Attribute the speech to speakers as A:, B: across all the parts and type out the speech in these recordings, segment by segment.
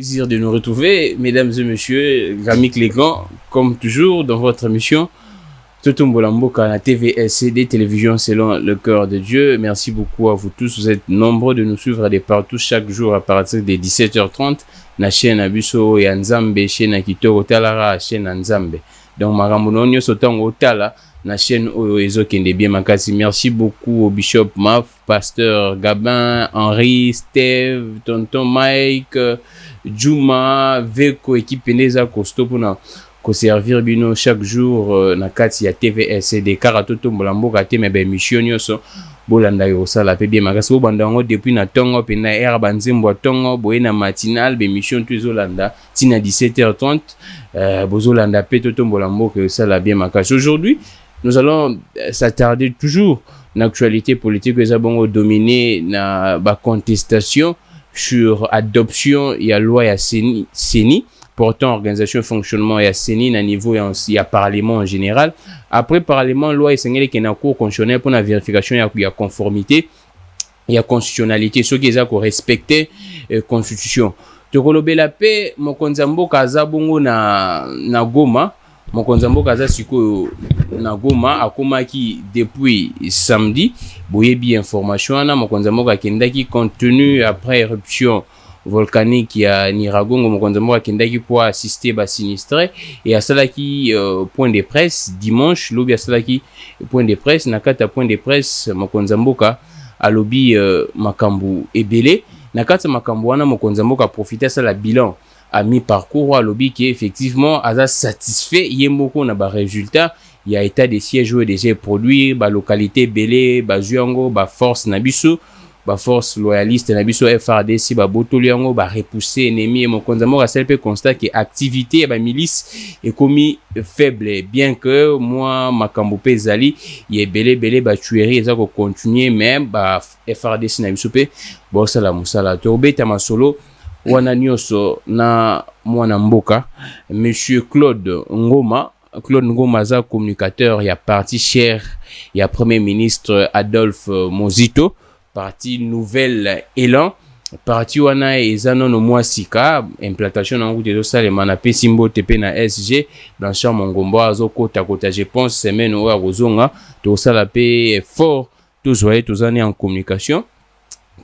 A: plaisir de nous retrouver, mesdames et messieurs, Gramik Legrand, comme toujours dans votre émission Totombola Mboka, la TVSCD, télévision selon le cœur de Dieu. Merci beaucoup à vous tous, vous êtes nombreux de nous suivre de partout chaque jour à partir de 17h30 na chaîne Abiso et Nzambe, chaîne Akito Talara, chaîne Nzambe. Donc Maramononio Sotang Otala, na chaîne Oezo Kende bien Makasi. Merci beaucoup au Bishop Maf, Pasteur Gabin, Henri, Steve, Tonton Mike, Juma, Veko, équipe Neza Costo pour ko servir bino chaque jour na kati ya TVSD Karatoto Mbolamboka te mebe mission nyoso bolanda yo sala pe bien makasi bandango depuis na tongo pe na era banzembo tongo boye na matinal be mission tu zolanda tina 17h30 bozolanda pe toto Mbolamboka sala bien makasi. Aujourd'hui nous allons s'attarder toujours l'actualité politique que zabongo dominé na ba contestation sur adoption ya loi ya Seni portant organisation et fonctionnement et à CENI à niveau et à parlement en général. Après parlement, loi et sengeli qui est en cours constitutionnel pour la vérification et la conformité et la constitutionnalité, ce qui est à respecter constitution. Tokolobe la paix, mon konzambo kaza bongo na Goma, mon konzambo kaza siko na Goma akoma qui depuis samedi, boye bi information na mon konzambo ka kendaki compte tenu après éruption volcanique ya Niragongo mokonzambo akendaki pour assister ba sinistré et à cela qui point de presse dimanche lobi à cela qui point de presse nakata point de presse mokonzambo ka alobi makambu ebele nakata makambu wana mokonzambo ka profiter ça la bilan à mi-parcours alobi qui effectivement a satisfait yemoko na ba résultat il y a état des sièges déjà produit ba localité belé ba juango ba force nabiso ba force loyaliste na biso FRDC ba botoliango ba repousser ennemi et mon konzamo a selpe constat que activité ba milice est commis faible bien que moi makambo pezali ye belé ba tuerie za ko continuer même ba FRDC na biso pe bo sala musala to beta masolo wana nyoso na mwana mboka monsieur Claude Ngoma za communicateur ya parti cher ya premier ministre Adolphe Mozito parti Nouvelle Élan parti wana ezano no mwasika implantation na route de Salema na Pesimbo TP na SG Blanchard Mongombo azokota kota je pense semaine oya kozonga to sala pe fort tous voyez tous années en communication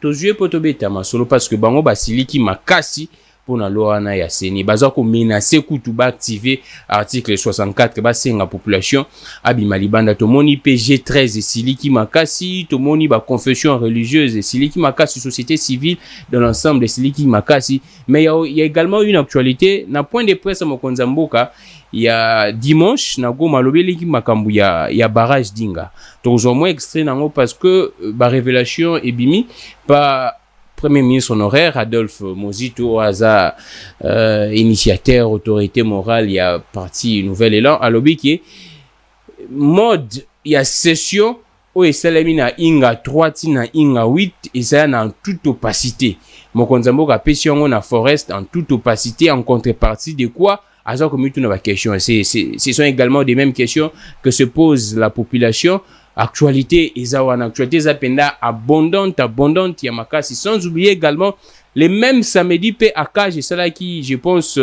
A: to jouer potobeta masolo parce que bango basiliki makasi pour na loi na ya Seni baza ko menacer kutu ba activer article 64 ba senga population abima libanda to moni PG 13 siliki makasi to moni ba confession religieuse siliki makasi société civile dans l'ensemble de siliki makasi mais il y a également une actualité na point de presse mokonza mboka il y a dimanche na Goma lobeliki makambu ya barrage dinga to au moins extrait nango parce que ba révélation ebimi pas Premier ministre honoraire Adolphe Mozito Aza initiateur autorité morale il y a parti Nouvelle Élan à lobby qui est mode il y a session où esalemi na inga 3 tina inga 8 et ça en toute opacité mokonzambo ka pesiongo na forest en toute opacité en contrepartie de quoi aza comme tout na question ce sont également des mêmes questions que se pose la population. Actualité ezawana actualité zapenda abondante ya makasi sans oublier également les mêmes samedi p à Cage et cela qui je pense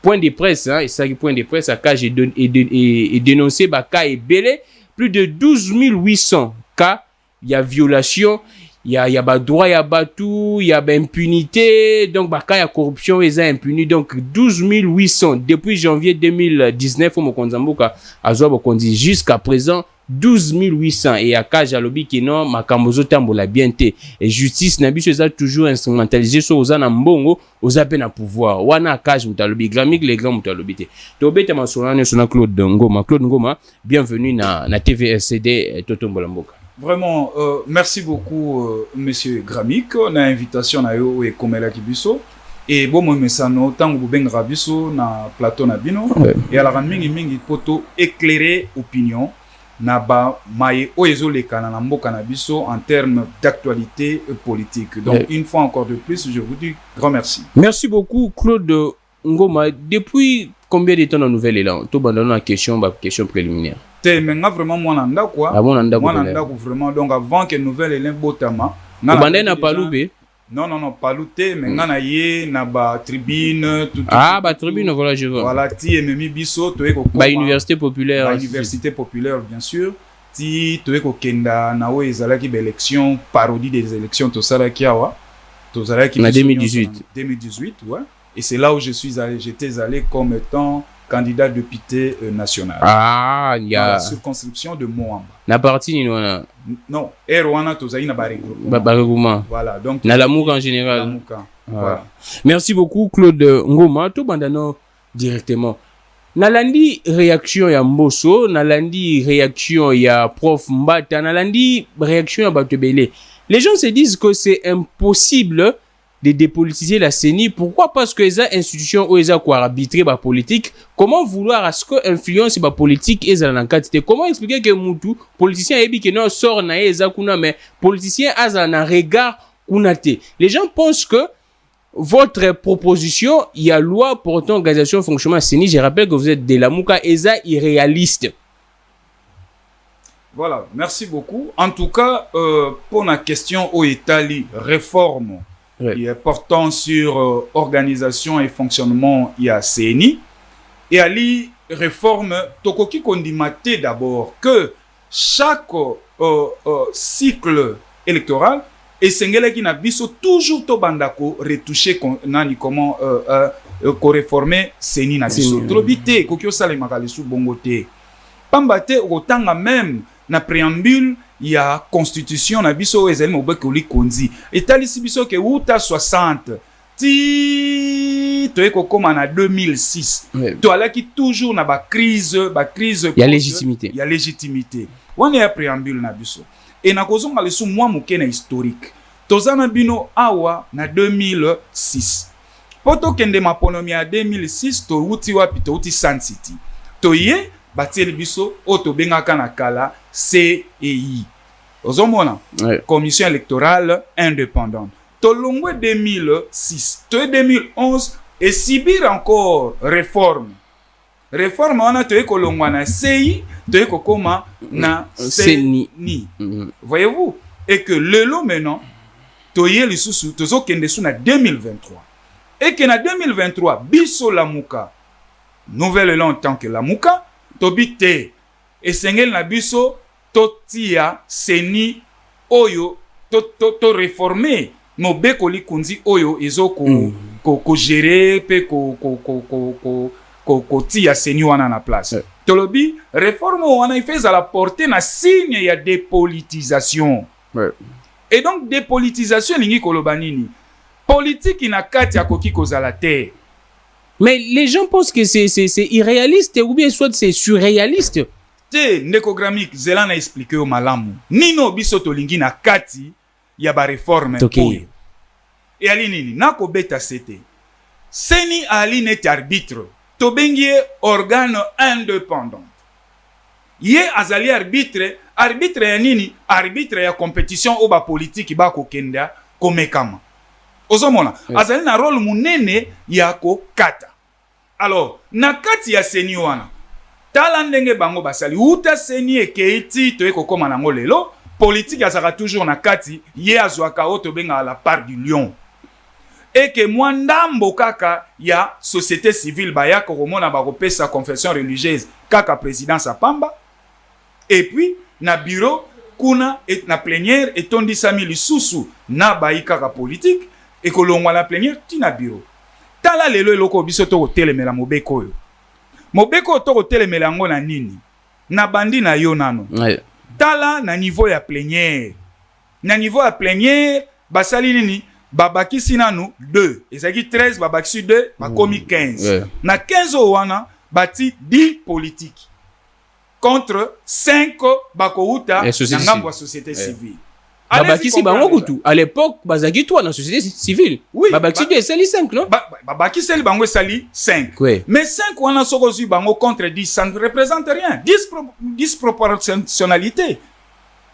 A: point de presse et ça qui point de presse à Cage et dénoncé ba cas et belé plus de 12 800 cas il y a violation il y a ba droit ya batou il y a ba impunité donc ba cas ya corruption et ça impuni donc 12 800 depuis janvier 2019 au Mokonzamboka azoba kondi jusqu'à présent 12 800 et à Cage alobi qui non makambozo tambola bien te et justice na biso eza toujours instrumentalisé so oza na mbongo oza pe na pouvoir wana Cage mutalobi Gramik les grands mutalobi te to beta masolane sona Claude Ngoma bienvenue na TVSCD Totombola Mboka.
B: Vraiment merci beaucoup monsieur Gramik na invitation na yo e komela kibiso et bon moi mesano tango bobenga biso na plateau na bino et ala mingi poto éclairer opinion Naba maye oyezo le na mboka na biso en termes d'actualité politique. Donc une fois encore de plus, je vous dis grand merci.
A: Merci beaucoup Claude Ngoma. Depuis combien de temps dans Nouvelle Élan? To bandana la question préliminaire.
B: Te menga vraiment moi nanda quoi.
A: Ah bon nanda
B: vraiment donc avant que Nouvelle Élan botama.
A: Bandana na Paloube.
B: Non, pas lutter, mais ngana ye na ba tribune tout.
A: Ah, ba tribune, voilà, je vois.
B: Voilà, ti ememi biso to eko
A: ba université populaire.
B: Ba université populaire, bien sûr. Ti to eko kenda na o ezalaki ba élection, parodie des élections to salaki awa. To salaki
A: en 2018.
B: 2018, ouais. Et c'est là où j'étais allé comme étant candidat député national.
A: Ah, il y a
B: dans la circonscription de Moamba.
A: Na parti ni wana.
B: Non, Erwana tozali na ba regroupement.
A: Ba regroupement.
B: Voilà, donc
A: na l'amour en général.
B: Lamuka. Voilà.
A: Merci beaucoup Claude Ngoma to bandano directement. Nalandi réaction ya Mbosso, nalandi réaction ya Prof Mbata, nalandi réaction ya Batebele. Les gens se disent que c'est impossible de dépolitiser la CENI. Pourquoi? Parce que les institutions où ils ont arbitrer la politique, comment vouloir à ce que influence la politique et la quantité? Comment expliquer que Moutou, politicien et que non sort na kuna mais politicien a un regard kunate. Les gens pensent que votre proposition, il y a loi portant organisation et fonctionnement CENI. Je rappelle que vous êtes de la Mouka ESA irréaliste.
B: Voilà, merci beaucoup. En tout cas, pour la question au Italie, réforme. Oui. Il est portant sur organisation et fonctionnement il y a CENI et ali réforme tokoki kondimate d'abord que chaque cycle électoral et sengele ki na biso toujours to bandako retoucher nani comment ko réformer CENI na biso trobité kokyo sale makalesu bongote pambate otanga même na préambule il y a constitution na biso ezali mobeko li konzi etalisi biso ke uta 60 ti to eko koma na 2006 to alaki toujours na ba crise
A: il y a légitimité
B: wana ya préambule na biso et na kozonga lesu mwa muke na historique tozana bino awa na 2006 poto kende maponomi ya 2006 to uti wapi to uti Sun City to ye batieli biso oto bengaka na kala CEI. Ozomona, commission électorale indépendante. Tolongwe 2006, to 2011 et subir encore réforme. Réforme on a to ekolongwa na CEI, to ekokoma na CENI. Voyez-vous? Et que le lot maintenant, to ye lisusu tozo kende su na 2023. Et que na 2023 biso la Mouka, nouvelle en tant que la Mouka, tobite esengel na biso totia CENI oyo to réformer mobeko likunzi oyo ezoko ko gérer pe ko tia CENI wana na place tolobi réforme wana ifeza la porter na signe ya dépolitisation et donc dépolitisation lingi koloba nini politique ina kati akoki kozala te.
A: Mais les gens pensent que c'est irréaliste ou bien soit c'est surréaliste.
B: Te ndekogramik zela na expliquer au malamu. Nino biso tolingi na kati ya ba réforme oyo. Et ali nini nako beta sete. CENI ali net arbitre. To bengi organe indépendant. Ye azali arbitre ya nini? Arbitre ya compétition au ba politique ba ko kenda komekama. Ozomona, azali na rôle munene ya ko kata. Alors, na kati ya CENI wana, tala ndenge bango basali, uta CENI ekeiti to eko koma nango lelo, politique azaka toujours na kati, ye azwaka oto benga la part du lion. Et que mwandambo kaka ya société civile bayako komona bakopesa confession religieuse kaka présidence apamba. Et puis, na bureau, kuna et na plénière etondisami lisusu na bayi kaka politique. Et que l'on la plénière, tina bureau. Tala lelo eloko biso to telemela mobeko yo. Mobeko to telemela ngo na nini? Na bandi na yo nano. Tala na niveau ya plénière. Na niveau ya plénière, basali nini? Babakisi nanu 2. Ezaki 13, babakisi 2, bakomi 15. Na 15 wana, bati 10 politique. Contre 5 bakouta na ngambo société civile.
A: Babakisi bango kutu à l'époque bazaki toi dans la société civile.
B: Oui.
A: Babakisi tu sali 5 non?
B: Babakisi sali bango sali 5.
A: Oui.
B: Mais 5 wana soko zu bango contre 10 ça ne représente rien. Disproportionnalité.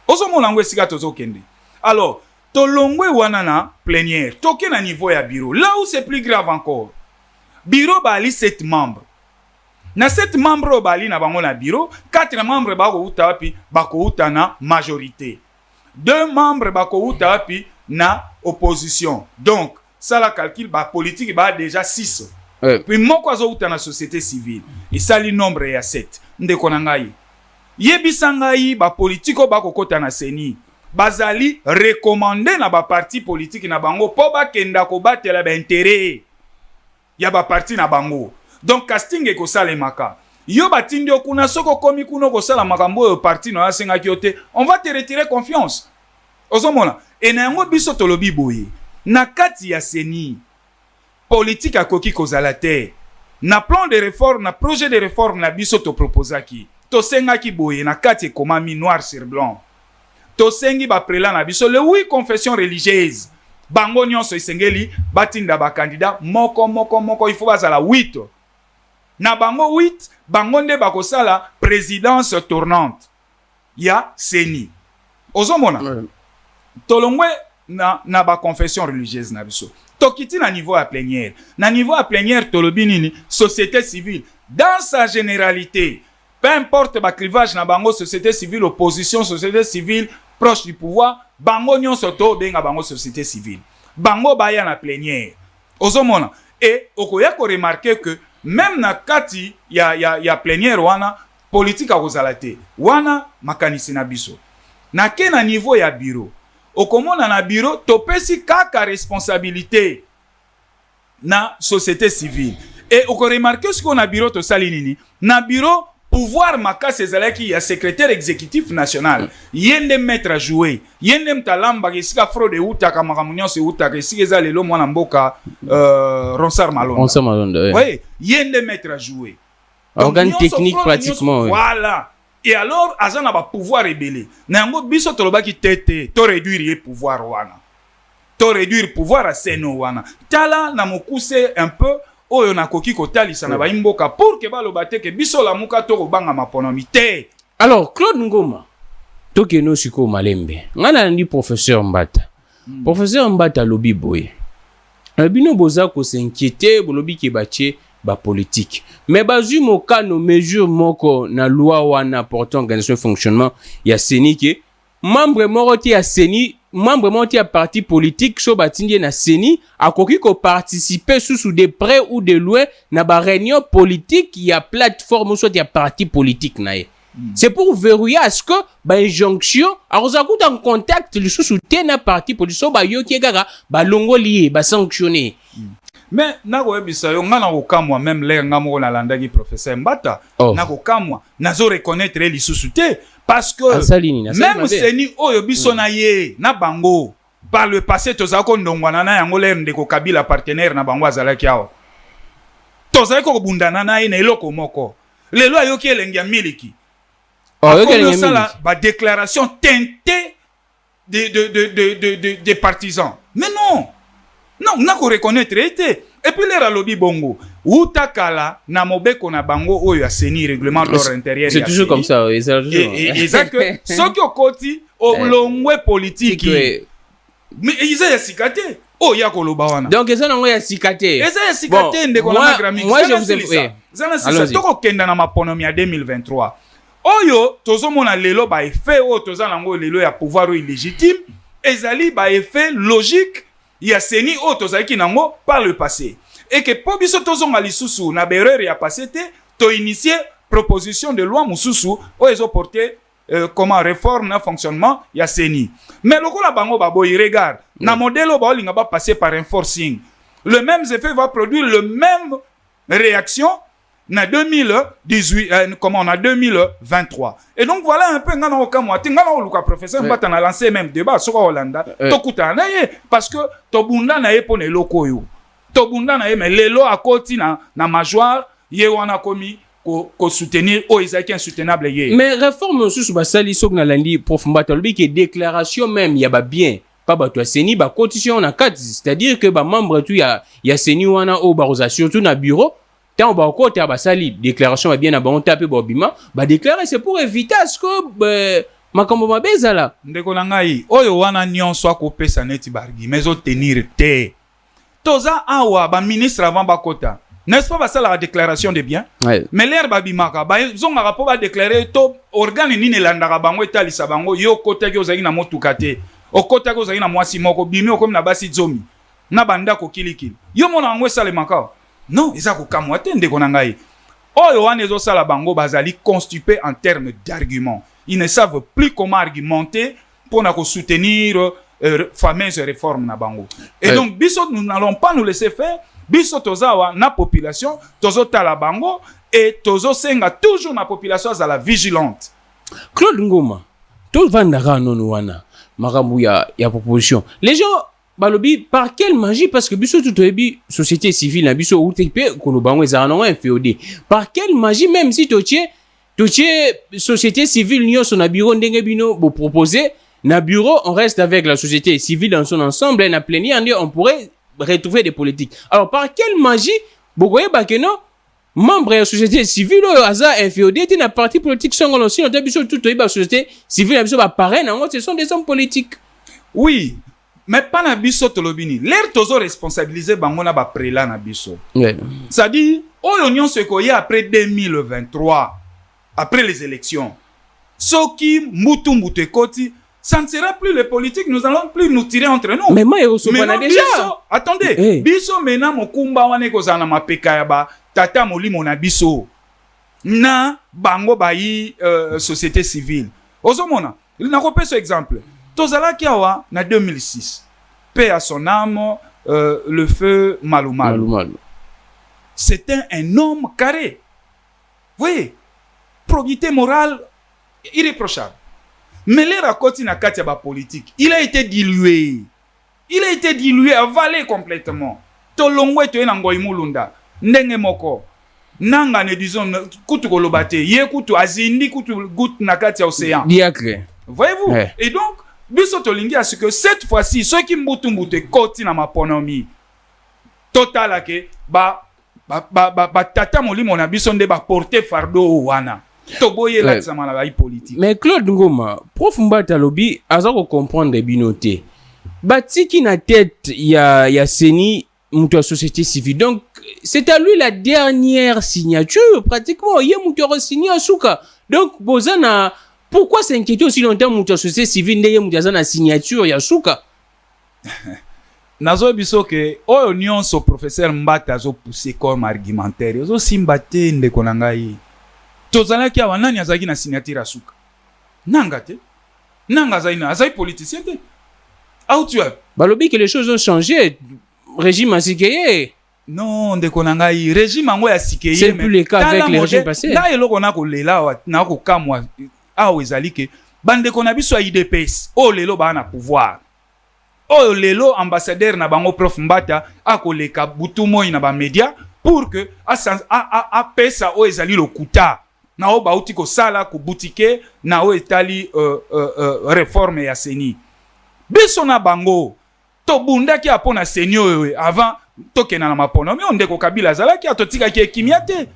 B: Ozomo lango esika tozo kende. Alors, tolongwe wana na plénière, toke na niveau ya bureau. Là où c'est plus grave encore. Bureau bali 7 membres. Na 7 membres bali na bango na bureau, 4 membres bako uta wapi? Bako uta na majorité. 2 membres bako uta wapi na opposition. Donc, ça la calcul, bah, politique, bah, déjà 6. Puis, moi, quoi, dans la société civile, et ça, le nombre est à 7. Ndekonangaï. Yebisangaï, bah, politique, bah, kokota na seni. Bazali, recommandé na ba parti politique na bango, po ba kenda ko batela ba intérêt. Ya ba parti na bango. Donc, casting e ko sale maka. Yo batindi okuna soko komi kuno ko sala makambo yo parti no asenga kiote, on va te retirer confiance. Ozomona. Et na yango biso tolobi boye. Na kati ya seni. Politique à koki kozala te. Na plan de réforme, na projet de réforme na biso to proposaki. To senga ki boye na kati komami noir sur blanc. To sengi ba prela na biso le 8 confessions religieuses. Bango nyonso isengeli batinda ba candidat moko il faut bazala 8. Na bango 8, bango nde bakosala présidence tournante. Ya seni. Ozomona. Tolongwe na ba confession religieuse na biso. Tokiti na niveau à plénière. Na niveau à plénière tolobi nini société civile dans sa généralité. Peu importe ba clivage na bango société civile opposition société civile proche du pouvoir, bango nyonso to benga bango société civile. Bango baya na plénière. Ozomona. Et okoya ko remarquer que même na kati ya plénière wana politique a kozalate. Wana makanisi na biso. Na ke na niveau ya bureau. Okomona na bureau topesi kaka responsabilité na société civile. Et oko remarquer ce qu'on a bureau to sali nini na bureau pouvoir makase ezalaki ya secrétaire exécutif national yende mettre à jouer yende mtalamba kesika fraude utaka makamunyoso utaka esika eza lelo mwana mboka Ronsard Malonda oui yende mettre à jouer
A: organe technique pratiquement
B: voilà. Et alors, azana ba pouvoir rebelle. Nango biso tolobaki tete, to réduire pouvoir wana. To réduire pouvoir à seno wana. Tala na mokuse un peu oyo na koki kotalisa na ba imboka pour que ba lobate que biso la muka to kobanga maponomité.
A: Alors Claude Ngoma, to keno siko malembe. Ngana ndi professeur Mbata. Professeur Mbata lobi boye. Bino boza ko s'inquiéter, bolobi ke bache ba politique. Mais bazu moka no mesure moko na loi wana portant organisation fonctionnement ya seni ke membre moroti ya seni membre moroti ya parti politique so batindie na seni akoki ko participer sous de près ou de loin na ba réunion politique ya plateforme soit ya parti politique na ye. C'est pour verrouiller à ce que ba injonction arozakuta en contact le sous na parti politique so ba yoki gaga ba longo lié ba sanctionner.
B: Mais nako ebisa yo ngana kokamwa même l'air ngamo na landaki professeur Mbata nako kamwa nazo reconnaître li susute parce que même seni oyo biso na ye na bango par le passé tozako ndongwana na yango l'air ndeko Kabila partenaire na bango azalaki awo tozako bundana na ye na eloko moko lelo ayoki elengi ya miliki ba déclaration teintée des partisans mais non. Non, on a qu'on reconnaître été. Et puis les lobby bongo. Utakala na mobeko na bango oyo aseni règlement d'ordre intérieur.
A: C'est toujours comme ça.
B: Et ça que ceux qui ont côté au longwe politique. Mais ils ont sikate. Oh ya koloba wana.
A: Donc ils ont ya sikate.
B: Ils ont sikate ndeko na grami.
A: Moi je vous ai
B: Zana sisa toko kenda na maponomi ya 2023. Oyo tozomona lelo ba effet o tozana ngo lelo ya pouvoir illégitime. Ezali ba effet logique. Il y a seni otozaki nango par le passé et que po biso tozonga lisusu na berere ya passé to initier proposition de loi mususu o ezo porter comment réforme na fonctionnement ya seni mais lokola bango baboyi regarde na modèle ba olinga ba passer par un forcing le même effet va produire le même réaction na 2018 comment on a 2023 et donc voilà un peu ngana okamwa tingana oluka professeur Mbata na lancé même débat sur Hollanda tokuta na ye parce que tobunda na ye pona eloko yo tobunda na ye mais lelo akoti na major ye wana komi ko soutenir o isaki insoutenable ye
A: mais réforme sous basali sok na landi prof Mbata lobi que déclaration même ya ba bien pas bato seni ba constitution na 4 c'est-à-dire que ba membre tu ya seni wana o baroza surtout na bureau. Tant ba côté basali déclaration va bien abon taper bobima ba déclarer c'est pour éviter à ce que makambo mabeza la
B: ndeko na ngai oyo wana nyonso akopesa neti bargi mais o tenir te toza awa ba ministre avant ba kota n'est-ce pas basala la déclaration de bien mais l'air babimaka ba zonga rapport ba déclarer to organe nini landaka bango etalisa bango yo kota ki ozaki na motuka te okota ko zali na mwasi moko bimi okomi na basi zomi na banda ko kilikili yo mona ngwe sale makao non eza ko kamwa te ndeko na ngai oyo wana ezo sala bango bazali constipés en termes d'arguments. Ils ne savent plus comment argumenter pour soutenir fameuse réforme na bango. Et donc biso nous n'allons pas nous laisser faire. Biso tozawa na population tozo tala bango et tozo senga toujours na population za la vigilante.
A: Claude Ngoma, tout vandara non wana makambu ya proposition. Les gens balobi par quelle magie parce que biso tout ebi société civile na biso UTP ko no bango ezana no FOD. Par quelle magie même si totie société civile nyo son bureau ndenge bino bo proposer na bureau on reste avec la société civile dans son ensemble et na plénière on pourrait retrouver des politiques. Alors par quelle magie bokoye bakeno membre de la société civile aza FOD te na parti politique songolo si on biso tout la société civile na biso ba parrain na ce sont des hommes politiques.
B: Oui, mais pas na biso tolobini. L'air tozo responsabiliser bango na ba prélat na biso.
A: Ouais.
B: Ça dit oyo nyonso ko ya après 2023 après les élections. Soki mutu koti ça ne sera plus les politiques, nous allons plus nous tirer entre nous.
A: Mais moi, déjà.
B: Biso, attendez, hey. Biso mena mokumba wane kozana mapeka ya ba tata molimo na biso. Na bango bayi société civile. Ozomona, il n'a pas ce exemple. Tozala kiawa na 2006. Paix à son âme, le feu Malumalu. C'était un homme carré. Vous voyez, probité morale irréprochable. Mais les racontes na katia ba politique, il a été dilué. Il a été dilué, avalé complètement. Tolongwe to na ngoy mulunda, ndenge moko. Nanga ne disons kutu kolobate, ye kutu azindi kutu gut na katia océan.
A: Diacre.
B: Voyez-vous? Ouais. Et donc, biso tolingi à ce que cette fois-ci, ceux qui mbutu koti na maponomi, total ke ba tata molimo na biso nde ba porter fardeau wana.
A: Mais Claude Ngoma, prof Mbata lobi azako comprendre binoté. Batiki na tête ya Seni muto société civile. Donc c'est à lui la dernière signature pratiquement. Il y a muto signé à Souka. Donc bozana pourquoi s'inquiéter aussi longtemps muto société civile ndeye muto azana signature ya Souka.
B: Nazo biso ke oyo nyonso professeur Mbata zo pousser comme argumentaire. Zo simbate ndeko na ngai. Tozalaki awa nani azaki na signature asuka nanga te nanga zaina azai politicien te au tu as
A: balobi que les choses ont changé régime asikeye
B: non ndeko na ngai régime ango ya sikeye
A: c'est plus le cas avec les régimes passés
B: na eloko na ko lela na ko kamwa awa ezali ke bandeko na biso ya IDPS o lelo ba na pouvoir o lelo ambassadeur na bango prof Mbata akoleka butumo na ba média pour que a pesa o ezali lokuta na o bauti ko sala ko boutique na o etali réforme ya Seni biso na bango to bundaki apona Seni oyo avant tokena na mapono mi ondeko Kabila zalaki atotika ki ekimia te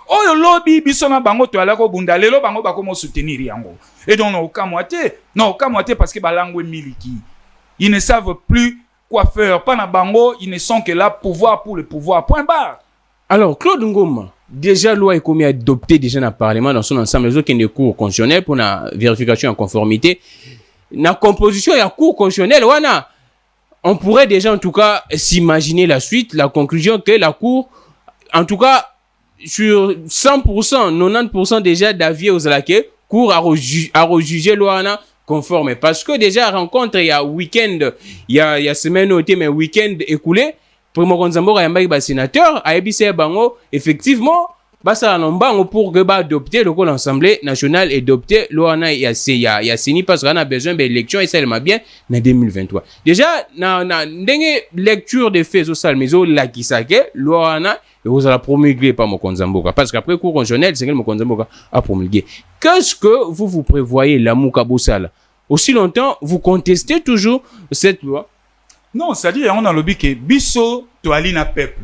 B: oyo lobby biso na bango to ala ko bunda lelo bango bakomo soutenir yango et donc no kamwate parce que balangwe miliki ils ne savent plus quoi faire pas na bango ils ne sont que là pouvoir pour le pouvoir point barre.
A: Alors Claude Ngoma déjà loi est commis adopté déjà dans le Parlement dans son ensemble les autres qui ne cours constitutionnel pour la vérification en conformité la composition et la cour constitutionnelle wana on pourrait déjà en tout cas s'imaginer la suite la conclusion que la cour en tout cas sur 100% 90% déjà d'avis aux alaké cour a rejugé loi conforme parce que déjà rencontre il y a week-end il y a semaine notée mais week-end écoulé Primo Konzambora yambaki ba sénateur a ebise bango effectivement basa nombango pour que ba adopter le l'Assemblée nationale et adopter loi na ya Seni parce qu'on a besoin de élection et ça m'a bien na 2023 déjà na ndenge lecture des faits au salmezo la kisake loi na et vous allez promulguer par Mokonzamboka parce qu'après cour constitutionnel c'est que Mokonzamboka a promulgué. Qu'est-ce que vous prévoyez la Moukabosala aussi longtemps vous contestez toujours cette loi?
B: Non, c'est-à-dire on a lobby que biso to ali na peuple.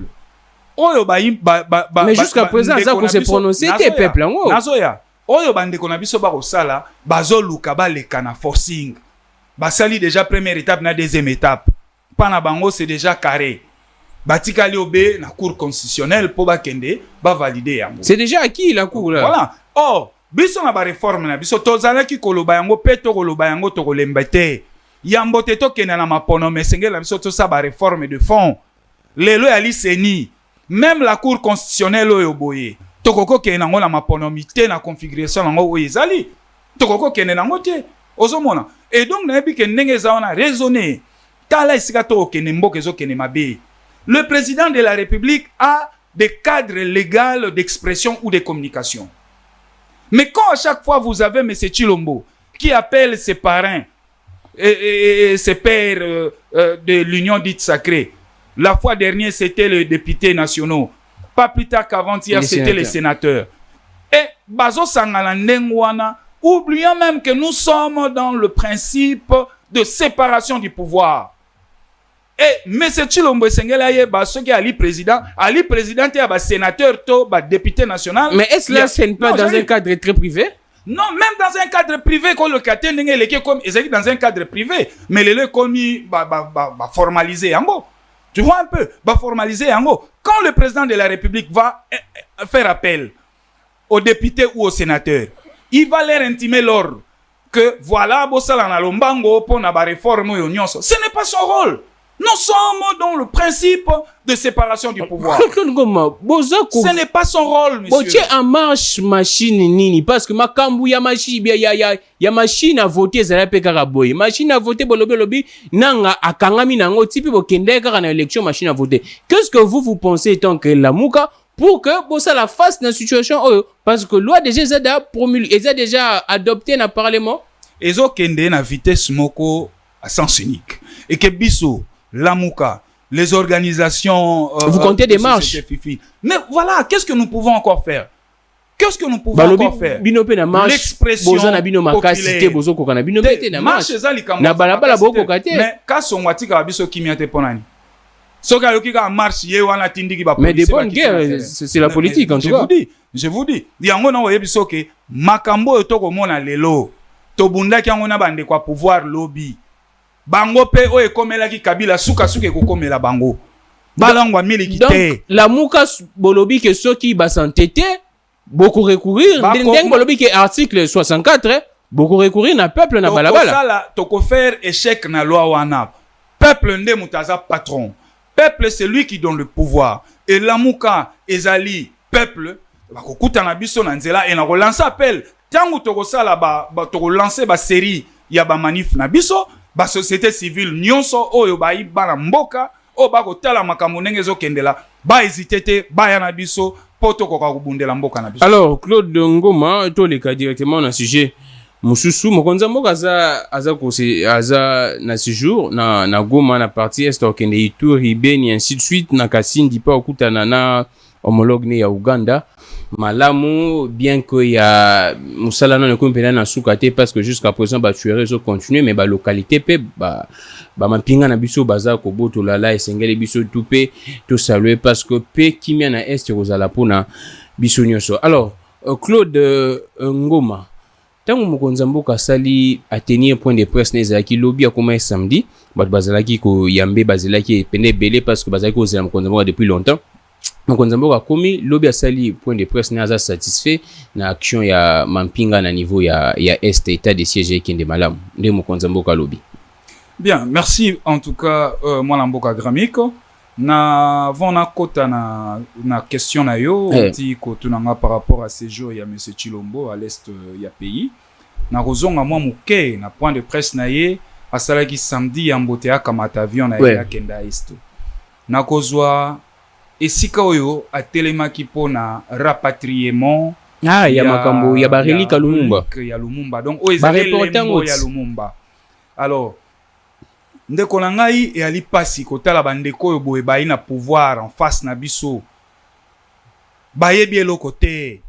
B: Oyo
A: mais jusqu'à présent ça qu'on s'est prononcé te peuple ngo.
B: Nazoya. Oyo bande ko na biso ba ko sala bazo luka ba leka na forcing. Ba sali déjà première étape na deuxième étape. Pana bango c'est déjà carré. Batikali obé na cour constitutionnelle pour ba kende ba valider yango.
A: C'est déjà acquis la cour là.
B: Voilà. Oh, biso na ba réforme na biso tozala ki koloba yango pe to koloba yango to kolembete. Yambote tokende na mapono mais sengela biso to sa ba réforme de fond. Lelo ali seni. Même la cour constitutionnelle oyo boye. Tokoko kende nango na maponomité na configuration nango oyo ezali. Tokoko kende nango te. Ozomona. Et donc na yebi ke ndenge za wana raisonner. Tala esika to kende mboka ezo kende mabe. Le président de la République a des cadres légaux d'expression ou de communication. Mais quand à chaque fois vous avez M. Tshilombo qui appelle ses parrains et ses pères de l'union dite sacrée, la fois dernière c'était les députés nationaux, pas plus tard qu'avant-hier c'était les sénateurs. Et Bazo Sangala Ndengwana, oubliant même que nous sommes dans le principe de séparation du pouvoir. Et M. Tshilombo Sengela Yeba, ce qui est Ali président et sénateur, député national.
A: Mais est-ce là, ce n'est pas dans un cadre très privé?
B: Non, même dans un cadre privé, quand le cadre est comme ils dans un cadre privé, mais les commis formalisé en gros. Tu vois un peu, formalisé en gros. Quand le président de la République va faire appel aux députés ou aux sénateurs, il va leur intimer l'ordre que voilà, Bossala na lombango pour na réforme ou union. Ce n'est pas son rôle. Nous sommes dans le principe de séparation du pouvoir. Ce n'est pas son rôle, monsieur.
A: En marche machine nini parce que makambu ya machine ya machine à voter za pe karaboy. Machine à voter bolobi nanga akangami nango tipi bokende kaka na élection machine à voter. Qu'est-ce que vous pensez tant que la muka pour que bossa la face dans situation parce que loi déjà promulguée, déjà adopté na parlement.
B: Ezo kende na vitesse moko à sens unique et que biso Lamouka, les organisations...
A: vous comptez des marches.
B: Mais voilà, qu'est-ce que nous pouvons encore faire? Qu'est-ce que nous pouvons encore faire?
A: L'expression populaire. Mais des bonnes guerres, c'est la politique en tout cas.
B: Je vous dis. Makambo etoko mona lelo. Tobunda ki angona bande kwa pouvoir lobby. Bango pe o ekomela ki Kabila suka ko komela bango. Balangwa miliki te.
A: Donc la muka bolobi ke soki ba s'entêter, beaucoup recourir ndeng bolobi ke article 64 beaucoup recourir na peuple na balabala.
B: Sala toko faire échec na loi wana. Peuple nde mutaza patron. Peuple c'est lui qui donne le pouvoir. Et la muka ezali peuple bakokuta na biso na nzela et na relance appel. Tangu toko sala toko lancer ba série ya ba manif na biso. Ba société civile nyonso oyo ba ibana mboka o ba kotala makambo ndenge ezokendela ba hésiter ba yana biso poto ko kubundela mboka na biso.
A: Alors Claude Ngoma to le cas directement na sujet mususu mokonza mboka aza na séjour na Goma na partie est okende Ituri Beni ainsi de suite na Kasindi pa okutana na homologue ne ya Uganda. Malamu, bien que ya musala non ekompena na sukate parce que jusqu'à présent ba tuerie zo continuer mais ba localité pe ba mapinga na biso baza ko boto lala esengele biso tupe to saluer parce que pe kimia na est rozala pona biso nyonso. Alors Claude Ngoma tangu mokonza mboka sali a tenir point de presse nezaki lobby a comment samedi ba bazalaki ko yambe bazalaki pene belé parce que bazalaki ko zela mokonza mboka depuis longtemps. Mokonza mboka komi lobby asali point de presse naza satisfait na action ya mampinga na niveau ya est état de siège kende malamu nde mokonza mboka lobby.
B: Bien, merci en tout cas moi mboka Gramiko na vona kota na question na yo ti ko tunanga par rapport à séjour ya monsieur Tshilombo à l'est ya pays na rozonga moi muke na point de presse na ye asalaki samedi ya mbote ya kamata avion na ya kenda est na kozwa esika oyo atelemaki pona rapatriement
A: ya makambo ya barelika
B: Lumumba donc o ezali lembo ya Lumumba. Alors ndeko na ngai e ali pasi kotala bandeko oyo boye bayi na pouvoir en face na biso bayebi eloko te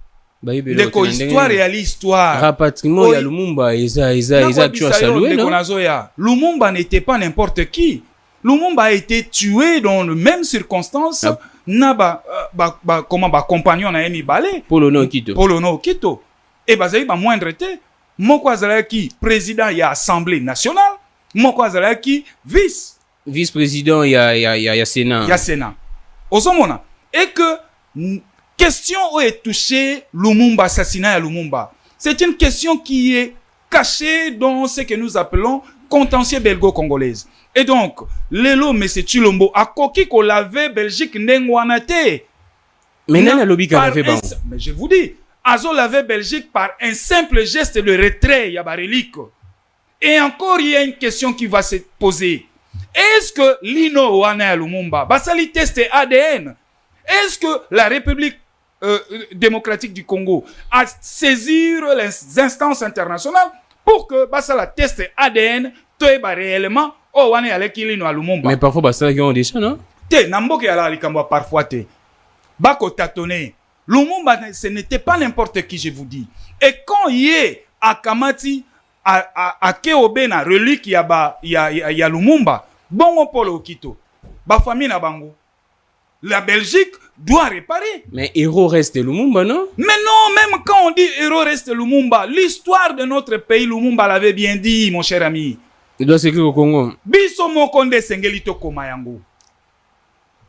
B: ndeko histoire ya l'histoire
A: rapatriement ya Lumumba eza action saluer non
B: Lumumba n'était pas n'importe qui. Lumumba a été tué dans les mêmes circonstances na comment compagnon na eni balé
A: Polono
B: Kito et bazali ba moindre te moko azalaki président ya assemblée nationale moko azalaki vice
A: président ya Sénat
B: osomona et que question où est touché Lumumba assassinat ya Lumumba c'est une question qui est cachés dans ce que nous appelons contentieux belgo-congolaise. Et donc, Lelo M. Chilombo a coquille qu'on l'avait Belgique n'engouanate.
A: Mais
B: mais je vous dis, Azo l'avait Belgique par un simple geste de retrait, Yabarelik. Et encore, il y a une question qui va se poser. Est-ce que Lino Wana Lumumba, Basali teste ADN, est-ce que la République démocratique du Congo a saisi les instances internationales pour que Basala teste ADN, Toeba réellement, oh Wana Aleki Lino Lumumba?
A: Mais parfois, Basala qui ont des ça, non?
B: Te, Namboke Yala Likamba parfois te. Bako Tatone. Lumumba, ce n'était pas n'importe qui, je vous dis. Et quand il est à Kamati, à Keobena, relique ya Lumumba, bon Polo Okito, ba famille na bango. La Belgique doit réparer.
A: Mais héros reste Lumumba, non?
B: Mais non, même quand on dit héros reste Lumumba, l'histoire de notre pays, Lumumba l'avait bien dit, mon cher ami.
A: Il doit s'écrire au Congo.
B: Biso Mokonde Sengelito Komayango.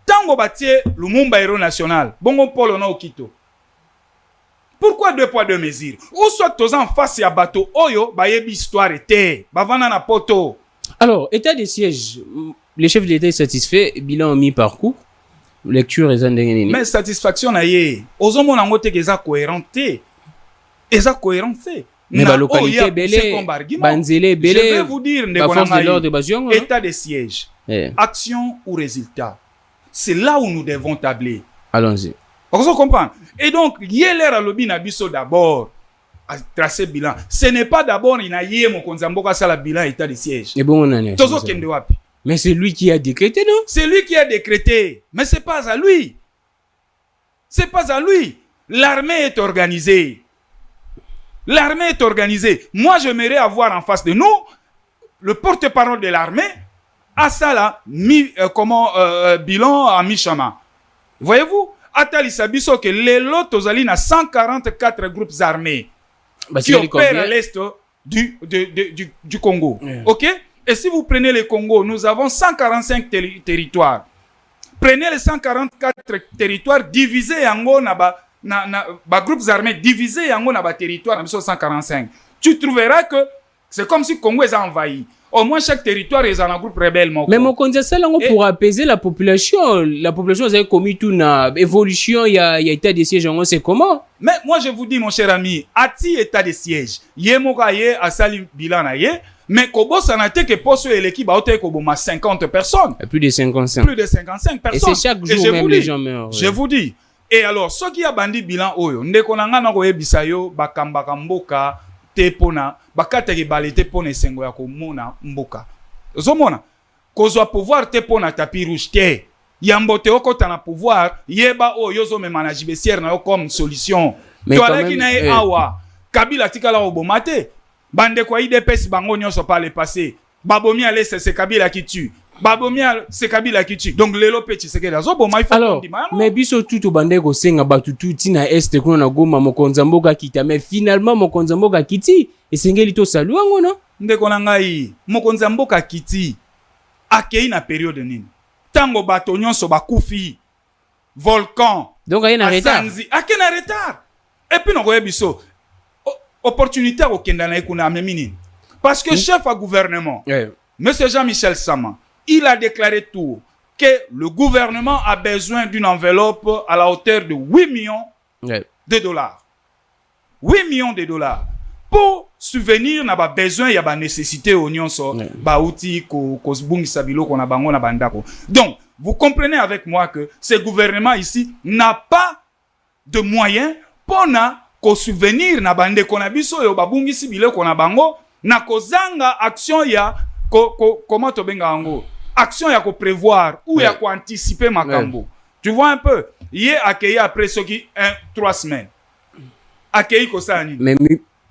B: Tango batie Lumumba héros national, bongo Polo na Okito. Pourquoi 2 poids 2 mesures? Ou soit tous en face à bateau, oyo, bayebi histoire était, bavana na poto.
A: Alors, état de siège, les chefs de l'État est satisfait, bilan mi-parcours, lecture et zandengeni.
B: Mais satisfaction na ye, ozomo na ngote keza cohérenté. Eza cohérenté.
A: Mais la localité belé, banzele belé,
B: je vais vous dire, état de siège, action ou résultat. C'est là où nous devons tabler.
A: Allons-y.
B: Vous comprenez? Et donc, hier à l'obi nabiso d'abord à tracer bilan. Ce n'est pas d'abord il a yé mon konzamboka ça la bilan état de siège.
A: Et bon on en est.
B: Tozo kende wapi?
A: Mais c'est lui qui a décrété, non?
B: C'est lui qui a décrété, mais c'est pas à lui. C'est pas à lui. L'armée est organisée. L'armée est organisée. Moi, j'aimerais avoir en face de nous le porte-parole de l'armée à ça là bilan à mi-chemin. Voyez-vous? Atali Sabiso que les lots aux 144 groupes armés qui opèrent à l'est du Congo. Yeah. Ok? Et si vous prenez le Congo, nous avons 145 territoires. Prenez les 144 territoires divisés en groupes armés divisés en territoires, 145. Tu trouveras que c'est comme si le Congo est envahi. Au moins, chaque territoire est un groupe rebelle.
A: Mais mon conseil, c'est pour apaiser la population. La population a commis toute une évolution. Il y a état de siège. On sait comment.
B: Mais moi, je vous dis, mon cher ami, ati état de siège. Yemokaye a sali bilan aye. Mais Kobo sanate que poste et l'équipe a ôté Koboma 50 personnes.
A: Plus de 55.
B: Plus de 55 personnes.
A: Et c'est chaque jour même les gens meurent.
B: Je vous dis. Et alors, ce qui a bandi bilan oyo, ndekonanga na koye bisayo bakamba kamboka. Tepona bakata ke balete pona sengo ya komona mboka ozomona kozwa pouvoir te pona tapis rouge te yambote okota na pouvoir yeba o yozo me manager besière na yo comme solution to alaki na e awa Kabila tikala obomate bande kwa IDPS bango nyonso pa le passé babomi ale c'est Kabila qui tue babomia c'est Kabila qui tue donc lelo petit c'est que dazo boma il faut
A: alors mais biso tout bande ko senga batu tuti na est kuna na goma mokonza mboka kita mais finalement mokonza mboka kiti esengeli to saluwa ngona
B: ndeko na ngai mokonza mboka kiti akei na période nini tango bato nyonso bakufi volcan
A: donc aye na retard
B: akei na retard et puis noko yebiso opportunité au kenda na ekuna amemini parce que chef à gouvernement monsieur Jean-Michel Sama il a déclaré tout que le gouvernement a besoin d'une enveloppe à la hauteur de 8 millions de dollars. 8 millions de dollars. Pour subvenir n'a pas besoin, il y a pas nécessité oignon so ba outil ko bungi sabilo ko na bango na bandako. Donc, vous comprenez avec moi que ce gouvernement ici n'a pas de moyens pour na ko subvenir na bande ko na biso yo ba bungi sibilo ko na bango na ko zanga action ya comment to benga ango action ya ko prévoir ou ya ko anticiper makambo. Tu vois un peu, hier accueilli après ce qui 3 semaines. Accueilli ko ça ni.
A: Mais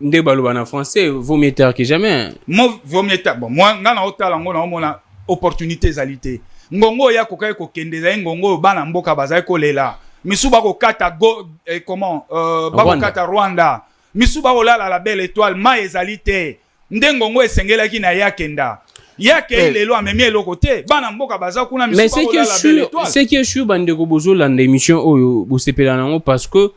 A: nde baloba na français vaut mieux tard que jamais.
B: Moi vaut mieux tard. Bon moi ngana otala ngo na omona opportunité zalité. Ngongo ya ko kai ko kendeza ngongo bana mboka bazai ko lela. Misuba ko kata go ba ko kata Rwanda. Misuba ko la belle étoile ma ezalité. Ndengongo esengela ki na yakenda. Yake lelo amemi eloko te bana mboka baza kuna misuba ko la belle étoile.
A: Mais c'est que je suis bande ko bozo la émission oyo bo sepela nango parce que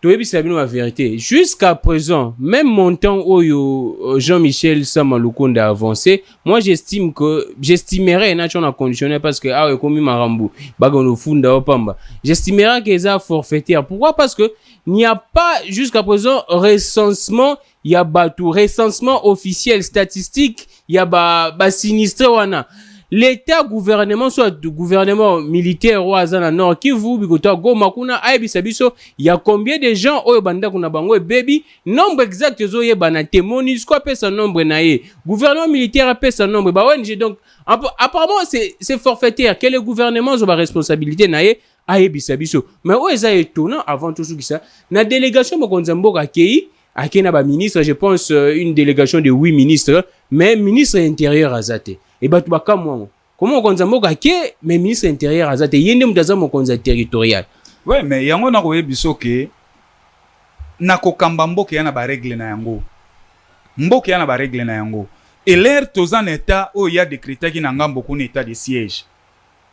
A: toyebisa bino la vérité. Jusqu'à présent, même montant où Jean-Michel Samalukonda a avancé, moi j'estimerais, naturellement conditionné parce que, comme Marambu, Bagono Funda Opamba, j'estimerais qu'ils sont forfaitaires. Pourquoi? Parce que il n'y a pas, jusqu'à présent, recensement, il y a tout recensement officiel, statistique, il y a sinistré wana. L'État gouvernement, soit gouvernement militaire ou azana nord Kivu, bikota Goma kuna aibisa biso, il y a combien de gens oyo banda kuna bango e baby, nombre exact zo ye bana témonis quoi peut son nombre naie. Gouvernement militaire peut son nombre ba ONG donc apparemment c'est forfaitaire que le gouvernement zo ba responsabilité naie aibisa biso. Mais oyo eza étonnant avant tout ça, na délégation mokonza mboka kei akena ba ministre, je pense une délégation de 8 ministres, mais ministre intérieur azate. Et batu bakamwa comment on mboka ke mais ministre intérieur azate yende mutaza mokonza territorial.
B: Ouais, mais yango na koye biso ke na kokamba mboka yana ba règle na yango. Mboka yana ba règle na yango. Et l'air tozan état o ya décrété ki na ngambo ko état de siège.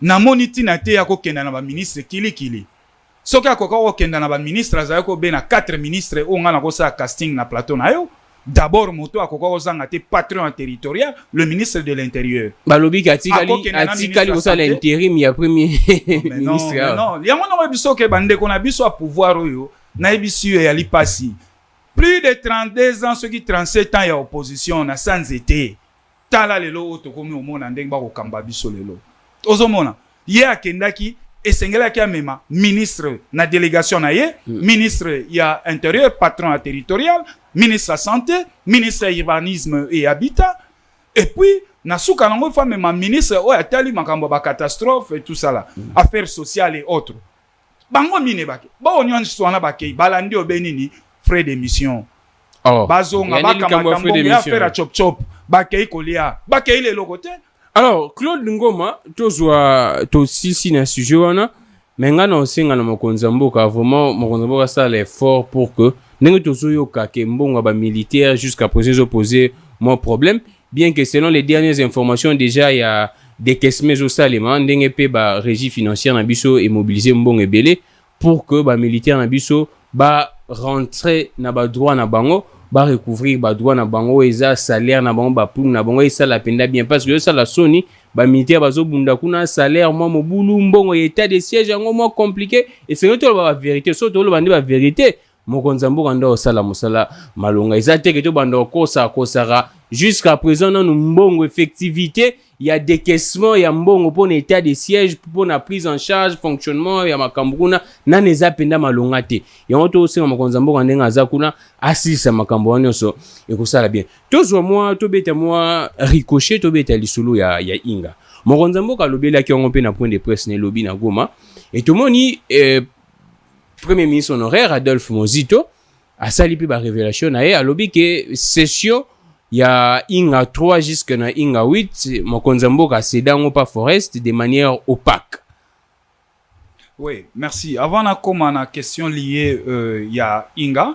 B: Na moniti na te ya ko kenda na ba ministre kili. Soki akoka ko kenda na ba ministre aza ko be na 4 ministres o ngana ko sa casting na plateau na yo. D'abord, moto a koko ozanga te patron territorial, le ministre de l'Intérieur.
A: Balobi atikali osa l'intérim ya premier ministre.
B: Non, yango na biso ke bande ko na biso a pouvoir oyo, na biso ya li pasi. Plus de 32 ans, ceux qui 37 ans ya opposition na sans été. Tala lelo oto komi omona ndenge ba ko kamba biso lelo. Ozomona, ye akendaki esengela ki amema ministre na délégation na ye, ministre ya intérieur, patron territorial, ministre de la santé, ministre de l'urbanisme et habitat, et puis na souka nango fa même ministre o atali makambo ba catastrophe et tout ça là, affaires sociales et autres. Bango mine bake. Ba onyon swana bake balandi obenini frais d'émission.
A: Oh.
B: Bazonga bakamata mbongo ya faire chop chop, bake kolia, bake ile lokote.
A: Alors, Claude Ngoma, to si na sujet wana, mais ngana osenga na mokonza mboka vraiment mokonza mboka ça l'effort pour que ndenge tozoyo ka ke mbongo ba militaire jusqu'à présent opposé mon problème, bien que selon les dernières informations déjà il y a des caisses au salema ndenge pe ba régie financière na biso et mobiliser mbongo ebele pour que ba militaire na biso ba rentrer na ba droit na bango ba recouvrir ba droit na bango eza salaire na bango ba plum na bango et ça la penda bien parce que ça la soni ba militaire bazo bunda kuna salaire moi mobulu mbongo état de siège yango moi compliqué et c'est tout la vérité surtout le bande ba vérité mokonza mboka ndo osala mosala malonga eza te ke to banda kosara jusqu'à présent non mbongo effectivité il y a décaissement il y a mbongo pour état de siège pour la prise en charge fonctionnement ya makambuna na neza penda malonga te yango to osenga mokonza mboka ndenga aza kuna asisa makambo nyonso ekosala bien tozwa moi to beta moi ricochet to beta lisulu ya inga mokonza mboka lobela ki yango pe na point de presse ne lobi na Goma et tout moni Premier ministre honoraire Adolphe Mozito a sali pe ba révélation na a lobby que session il y a Inga 3 jusqu'à na Inga 8 mokonza mboka sedango pa forest de manière opaque.
B: Oui, merci. Avant na koma na question liée ya Inga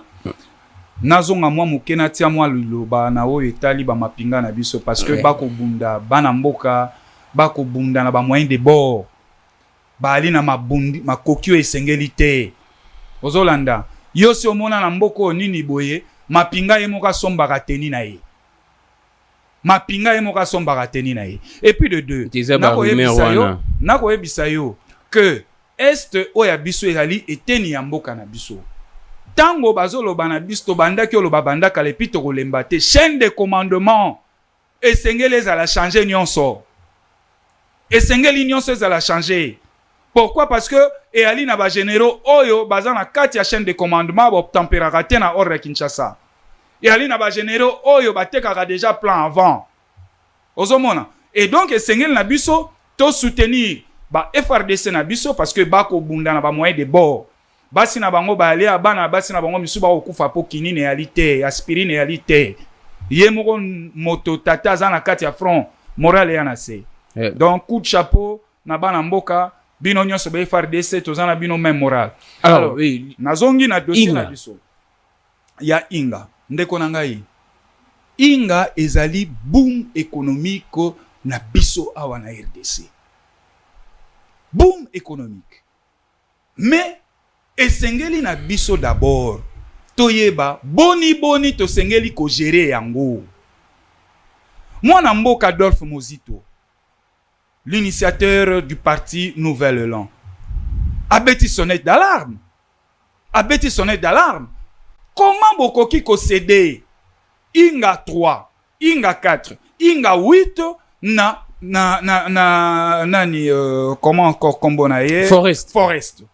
B: nazonga mwa mukena tia mwa luloba na o etali ba mapinga na biso parce que bako bunda bana mboka bako bunda na ba moyen de bord bali na mabundi makokio esengeli te. Ozolanda yo si omona na mboko nini boye mapinga yemoka sombaka teni na ye mapinga yemoka sombaka teni na ye et puis de deux nako yebisa yo que est oya biso ezali eteni ya mboka na biso tango bazoloba na biso bandaki oloba bandaka lepito kolemba te chaîne de commandement esengeli ezala changer nyonso esengeli nyonso ezala changer. Pourquoi? Parce que eali na ba généraux oyo baza na kati ya chaîne de commandement ba température na ordre Kinshasa. Eali na ba généraux oyo batekaka déjà plan avant. Ozomona. Et donc esengeli na biso to soutenir ba FRDC na biso parce que bako bunda na ba moyen de bord. Basi na bango ba ali abana basi na bango misu ba okufa po kinini réalité, aspirine réalité. Yemoko moto tata za na kati ya front moral ya na se. Donc coup de chapeau na bana mboka bino nyonso be FRDC tozana bino même moral. Alors oui, nazongi na dossier na biso ya Inga ndeko na ngai Inga ezali boom économique na biso awa na RDC. Boom économique. Mais esengeli na biso d'abord toyeba boni to sengeli ko gérer yango. Mwana mboka Adolphe Muzito, l'initiateur du parti Nouvel Élan, a bêti sonnette d'alarme. Comment bokoki ko céder Inga 3, Inga 4, Inga 8 nani comment encore combonaye Forest.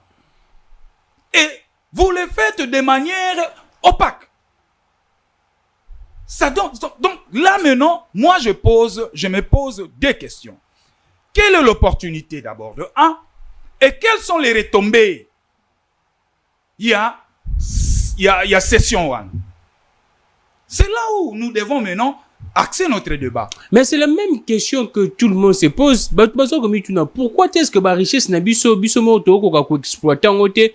B: Et vous le faites de manière opaque. Ça donc là maintenant, moi je me pose deux questions. Quelle est l'opportunité d'abord de 1 et quelles sont les retombées? Il y a session 1. C'est là où nous devons maintenant axer notre débat.
A: Mais c'est la même question que tout le monde se pose. Pourquoi est-ce que la richesse n'a biso moto ko exploiter ngote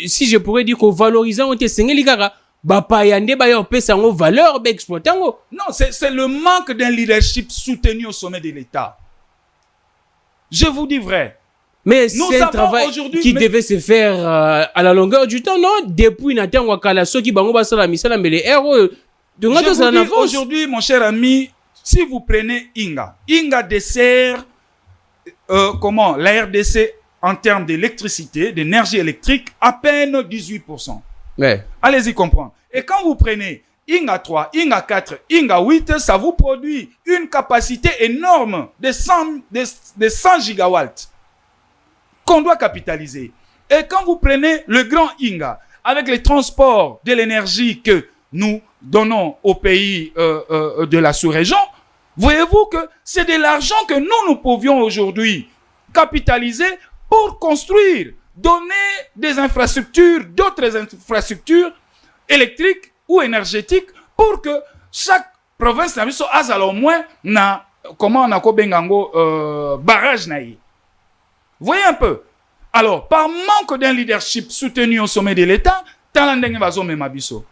A: si je pourrais dire ko valoriser ngote sengeli kaka ba pa yande ba yo pesa ngo valeur ba exploiter ngo?
B: Non, c'est le manque d'un leadership soutenu au sommet de l'État. Je vous dis vrai.
A: Mais c'est un travail qui devait se faire à la longueur du temps, non? Depuis Nathan Wakala, ceux qui bango basala misala mais les héros
B: de aujourd'hui, mon cher ami, si vous prenez Inga dessert la RDC en termes d'électricité, d'énergie électrique, à peine 18%.
A: Ouais.
B: Allez-y comprendre. Et quand vous prenez Inga 3, Inga 4, Inga 8, ça vous produit une capacité énorme de 100 gigawatts qu'on doit capitaliser. Et quand vous prenez le grand Inga, avec les transports de l'énergie que nous donnons aux pays de la sous-région, voyez-vous que c'est de l'argent que nous pouvions aujourd'hui capitaliser pour construire, donner des infrastructures, d'autres infrastructures électriques ou énergétiques pour que chaque province ait au moins barrage naï. Voyez un peu. Alors, par manque d'un leadership soutenu au sommet de l'État, talandenge bazo memabiso.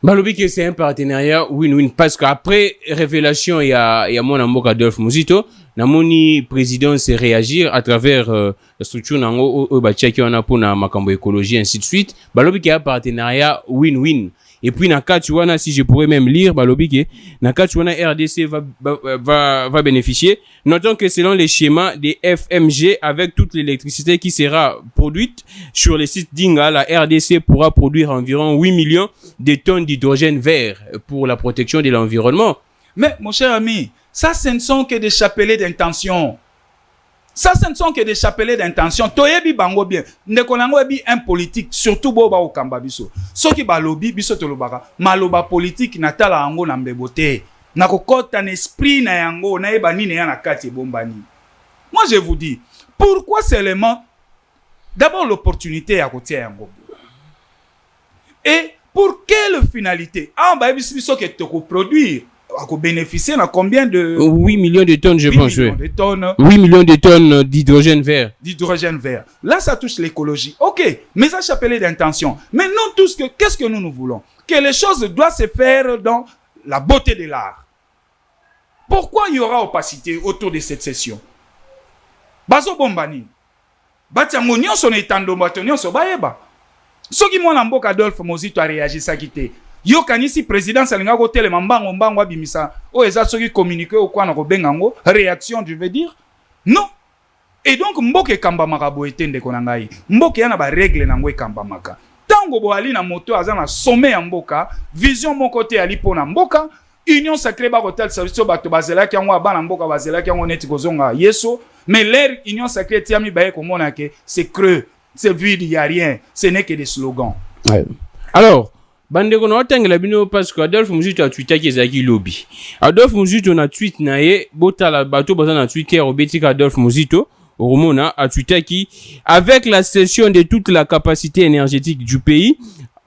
A: Balobi que c'est un partenariat win-win parce qu'après révélation il y a mon amboka Adolphe Muzito, namoni président c'est réagir à travers la structure nango ba tchaki wana pona makambo écologie ainsi de suite. Balobi que un partenariat win-win. Et puis Nakatuana, si je pourrais même lire, Balobi, Nakatuana RDC va bénéficier. Notons que selon les schémas des FMG, avec toute l'électricité qui sera produite sur les sites d'Inga, la RDC pourra produire environ 8 millions de tonnes d'hydrogène vert pour la protection de l'environnement.
B: Mais, mon cher ami, ça, ce ne sont que des chapelets d'intention. Ça, ce ne sont que des chapelets d'intention. Toyebi bango bien. Ndekonango ebi un politique, surtout boba au kamba biso. Soki balobi biso tolobaka. Maloba politique natala ango na mbebote. Nakokota n'esprit na yango na eba nini ya na kati bombani. Moi, je vous dis, pourquoi seulement d'abord l'opportunité à côté yango. Et pour quelle finalité? Ah, bah biso que toko produire. À bénéficier à combien de
A: 8 millions de tonnes, je pense.
B: 8
A: millions de tonnes d'hydrogène vert.
B: D'hydrogène vert. Là, ça touche l'écologie. Ok, mais ça chapelé d'intention. Mais nous tous, qu'est-ce que nous voulons? Que les choses doivent se faire dans la beauté de l'art. Pourquoi il y aura opacité autour de cette session? Bazo bombani. Batiangonio son etando batonio so baeba. Soki mwana mboka Adolphe Muzito a réagi ça quitté. Yo kanisi président salinga ko telema mbango bimisa o eza soki communiquer au kwa na ko bengango réaction je veux dire non. Et donc mboke kamba makabo etende ko nangai mboke yana ba règle nango ekamba maka tango bo ali na moto aza na sommet ya mboka vision mon côté ali pona mboka union sacrée ba hotel service bato bazela ki yango abana mboka bazela ki yango neti kozonga yeso mais l'air union sacrée tiami baye ko mona ke c'est creux c'est vide il y a rien ce n'est que des slogans.
A: Ouais. Alors Bande kono otangela bino parce que Adolphe Muzito a tweeté ki ezaki lobby. Adolphe Muzito na tweet na ye botala bato baza na Twitter obetika Adolphe Muzito Romona a tweeté ki avec la cession de toute la capacité énergétique du pays,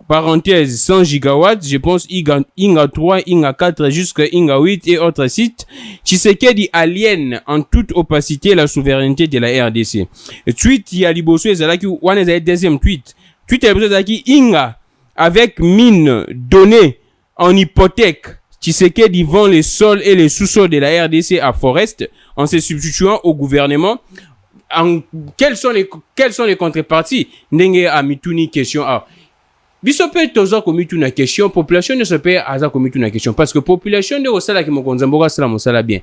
A: parenthèse 100 gigawatts, je pense Inga 3, Inga 4 jusqu'à Inga 8 et autres sites, Tshisekedi aliène en toute opacité la souveraineté de la RDC. Tweet ya liboso ezalaki wana ezali deuxième tweet. Tweet ya liboso ezalaki Inga avec mine donnée en hypothèque, Tshisekedi vend les sols et les sous-sols de la RDC à Forest en se substituant au gouvernement. quelles sont les contreparties? Ndenge a mituni question a. Biso pe toza komitu na question, population ne se pe aza komitu na question parce que population de osala ki mokonza mboka sala mosala bien.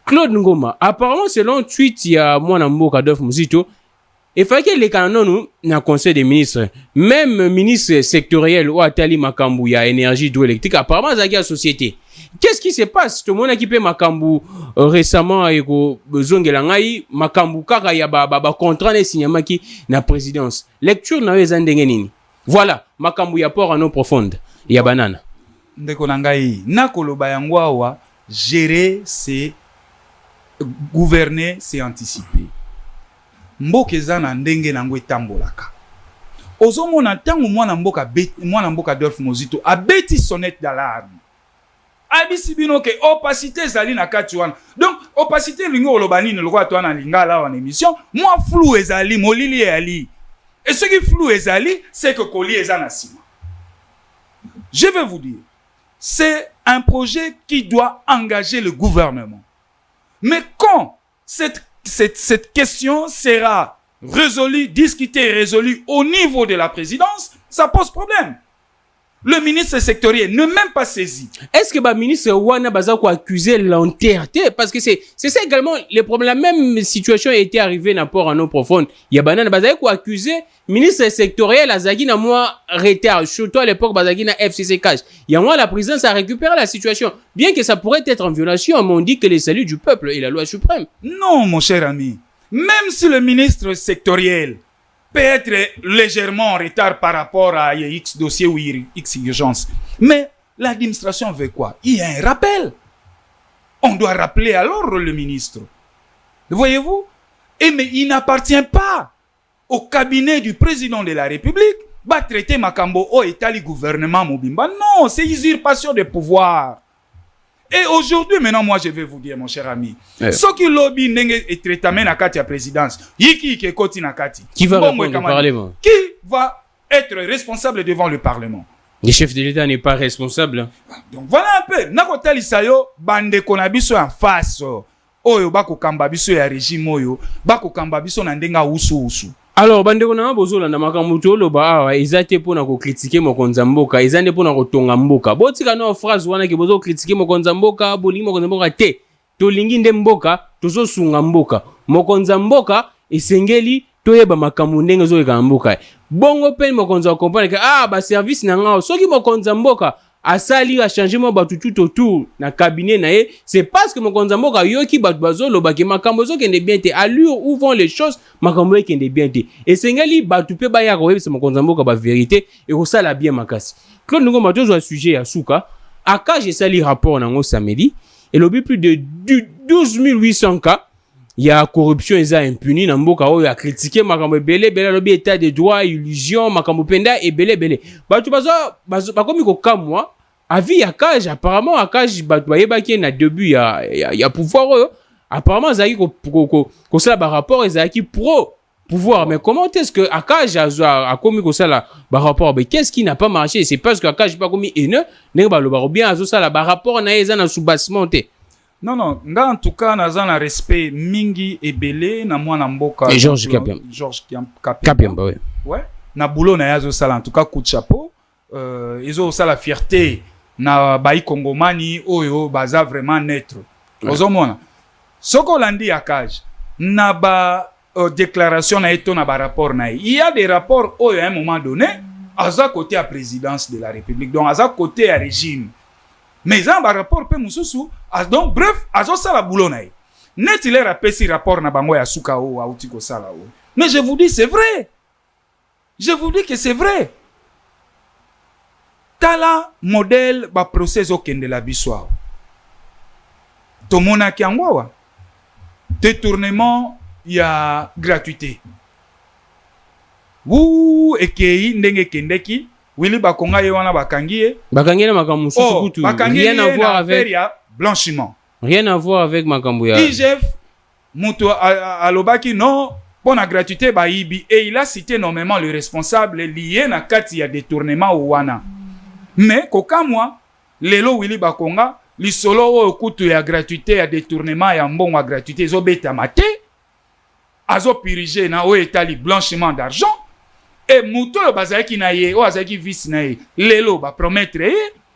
A: Claude Ngoma, apparemment selon tweet ya mwana mboka Adolphe Muzito, il fallait que les canons na conseil des ministres, même ministre sectoriel ou atali makambu ya énergie hydroélectrique, apparemment zaki la société. Qu'est-ce qui se passe? Tout le monde a équipé makambu récemment et ko zongela ngai makambu kaka ya ba contrat ne signamaki na présidence. Lecture na weza ndenge nini? Voilà, makambu ya port en eau profonde. Ya banana.
B: Ndeko na ngai na koloba yango awa, gérer c'est gouverner c'est anticiper. Mboka eza na ndenge nango etambolaka. Ozomona tango mwana mboka Adolphe Muzito abeti sonnette d'alarme. Abisi bino ke opacité ezali na kati wana. Donc opacité lingo olobani ne lokwa to na lingala en émission, moi flou ezali molili ali. Et ce qui flou ezali, c'est que Koli est en assima. Je vais vous dire, c'est un projet qui doit engager le gouvernement. Mais quand cette question sera résolue, discutée et résolue au niveau de la présidence, ça pose problème. Le ministre sectoriel ne même pas saisi.
A: Est-ce que le ministre Wana Bazako a accusé l'entièreté? Parce que c'est ça également le problème. La même situation a été arrivée dans le port en eau profonde. Il y a Banana Bazako a accusé le ministre sectoriel Azagi na moi retard. Surtout à l'époque Bazagi na FCC cash. Il y a moi la présidence a récupéré la situation. Bien que ça pourrait être en violation, mais on dit que les saluts du peuple et la loi suprême.
B: Non, mon cher ami. Même si le ministre sectoriel peut être légèrement en retard par rapport à X dossier ou X urgence. Mais l'administration veut quoi? Il y a un rappel. On doit rappeler alors le ministre. Voyez-vous? Et mais il n'appartient pas au cabinet du président de la République de traiter Makambo au État du gouvernement Mobimba. Non, c'est usurpation de pouvoir. Et aujourd'hui, maintenant, moi, je vais vous dire, mon cher ami, ce qui lobby est traité à la présidence,
A: qui va répondre au Parlement?
B: Qui va être responsable devant le Parlement?
A: Le chef de l'État n'est pas responsable.
B: Donc voilà un peu. Nakotali sayo bande konabiso en face. Oyo bako kambabiso ya régime oyo, bako kambabiso na ndenga usu.
A: Alors, bandeko na bozola na makambo toloba awa ezate pona ko critiquer mokonza mboka, ezande pona ko tonga mboka. Botika no phrase wana ke bozo critiquer mokonza mboka, bolingi mokonza mboka te. Tolingi nde mboka, tozo sunga mboka. Mokonza mboka esengeli toyeba makambo ndenge zo eka mboka. Bongo pe mokonza comprendre que ba service na ngao soki mokonza mboka asali a changer mo batu tout autour na cabinet na ye, c'est parce que mokonza mboka yoki batu bazolo ba ke makambo zo kende bien te, allure où vont les choses makambo kende bien te. Et sengeli batu pe ba ya ko yebisa mokonza mboka ba vérité et ko sala bien makasi. Claude Ngoma tozo a sujet ya suka aka j'ai sali rapport nango samedi et lobi plus de 12 800 cas. Il y a corruption et ça impuni na mboka oyo a critiquer makambo belé lobi état de droit illusion makambo penda et belé batu bazo bakomi ko kamwa avi ya cage apparemment à cage batu bayeba ki na début ya pouvoir oyo apparemment zaki ko sala ba rapport ezaki pro pouvoir mais comment est-ce que Akaj a commis ko sala ba rapport mais qu'est-ce qui n'a pas marché? C'est parce que Akaj pas commis haineux ne ba lo ba bien azo sala ba rapport na eza na soubassement te.
B: Non, en tout cas, nous avons un respect mingi et belé na mwana mboka.
A: Et Georges Kapiamba.
B: Georges Kapiamba,
A: oui.
B: Ouais. Na boulot na yazo sala, en tout cas, coup de chapeau. Ils ont la fierté na bayi kongomani oyo baza vraiment naître. Ozo mona. Soko landi Akaj na ba déclaration na eto na ba rapport na. Il y a des rapports oyo à un moment donné, aza côté à présidence de la République, donc aza côté à régime. Mais ils ont un rapport pe mususu, donc bref, azo sala boulot na ye. Net il a pesi rapport na bango ya suka o auti ko sala o. Mais je vous dis c'est vrai. Je vous dis que c'est vrai. Tala modèle ba procès au kende la biswa. Tomona ki angwa. Détournement ya gratuité. Wu ekei ndenge kendeki Willy Bakonga yewana bakangiye.
A: Bakangiye na makambo susukutu.
B: Rien à voir avec blanchiment.
A: Rien à voir avec makambo ya.
B: IGF muto alobaki non pour la gratuité baibi et il a cité normalement le responsable lié na kati ya détournement wana. Mais kokamwa lelo Willy Bakonga li solo o kutu ya gratuité ya détournement ya mbongo gratuité zobeta mate. azo piriger na o etali blanchiment d'argent et muto yo bazaki na ye o azaki vice na ye lelo ba promettre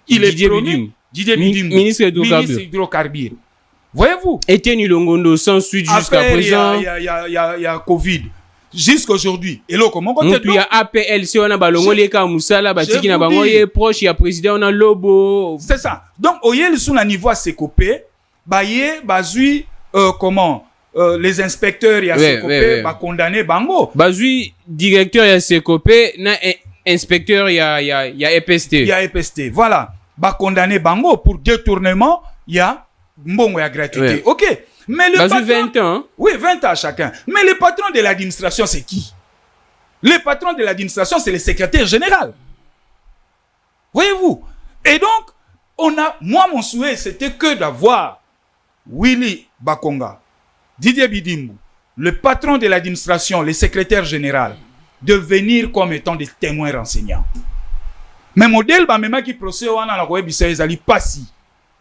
B: il est promis Didier Bidimbu
A: ministre
B: hydrocarbures. Voyez-vous?
A: Etienne Longondo sans suite jusqu'à présent.
B: Il y a Covid. Jusqu'aujourd'hui. Et là, comment on
A: il y a APLC, on a Balongo, les Kamoussala, Batiki na bango, il est proche, il y a président, on a Lobo.
B: C'est ça. Donc, au yel sous la niveau à Sekopé, baye, bazui, comment, les inspecteurs, il y a Sekopé, ba condamné bango.
A: Bazui, directeur, il y a Sekopé, na inspecteur, il y a EPST.
B: Il y a EPST. Voilà. Ba condamné bango pour détournement, il y a mbongo ya gratuité.
A: Ouais.
B: OK. Mais le
A: patron, 20 ans. Hein?
B: Oui, 20 ans chacun. Mais le patron de l'administration, c'est qui? Le patron de l'administration, c'est le secrétaire général. Voyez-vous? Et donc, moi, mon souhait, c'était que d'avoir Willy Bakonga, Didier Bidimbu, le patron de l'administration, le secrétaire général, de venir comme étant des témoins renseignants. Mais modèle, même qui procède, on a la web, ils passent.